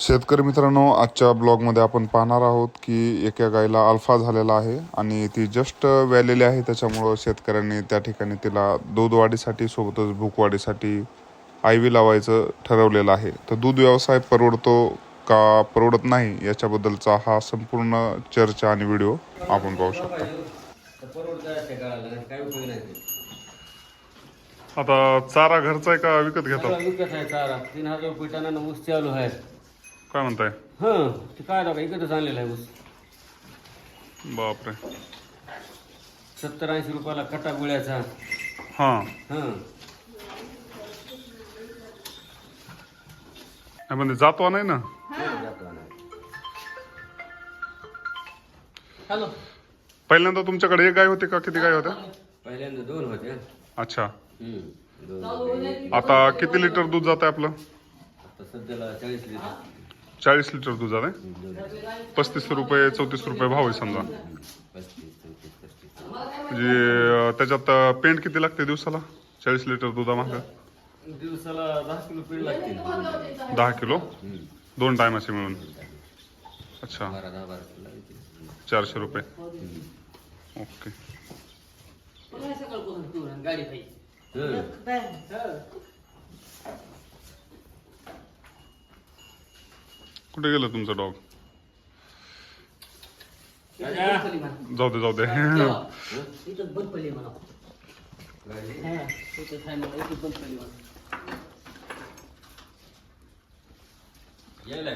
शेतकरी मित्रांनो, आजच्या ब्लॉगमध्ये आपण पाहणार आहोत की एका गायीला अल्फा झालेला आहे आणि ती जस्ट व्यालेली आहे. त्याच्यामुळं शेतकऱ्यांनी त्या ठिकाणी तिला दूध वाढीसाठी सोबतच भूक वाढीसाठी आयवी लावायचं ठरवलेलं आहे. तर दूध व्यवसाय परवडतो का परवडत नाही याच्याबद्दलचा हा संपूर्ण चर्चा आणि व्हिडिओ आपण पाहू शकता. आता चारा घरचा आहे का विकत घेतात? विकत आहे चारा. 3000 रुपये टनानं ऊस चालू आहे. काय म्हणताय? ते काय दाखवा इकतच आणलेला आहे ऊस. बापरे. 70-80 रुपयाला कट्टा गुळ्याचा. हां, म्हणजे जातो नाही ना. हॅलो. पहिल्यांदा तुमच्याकडे एक गाय होती का किती गाय होत्या? पहिल्यांदा 2 होते. अच्छा. 2 आता किती लिटर दूध जात आहे आपलं? आता सध्याला 40 लिटर. 40 लिटर दूध जात आहे. 35 रुपये 34 रुपये भाव आहे समजा. 35-34 म्हणजे त्याच्यात पेंट किती लागते दिवसाला 40 लिटर दुधामागं? दिवसाला 10 किलो पेंड लागतील. 10 किलो 2 टायमाचे मिळून. अच्छा. 12 किलो लागतील. 400 रुपये. ओके. गाडी पाहिजे. कुठे गेलं तुमचं डॉग? जाऊ दे जाऊ दे. इथं बंद पडली मला. इथं बंद पडली मला. यायला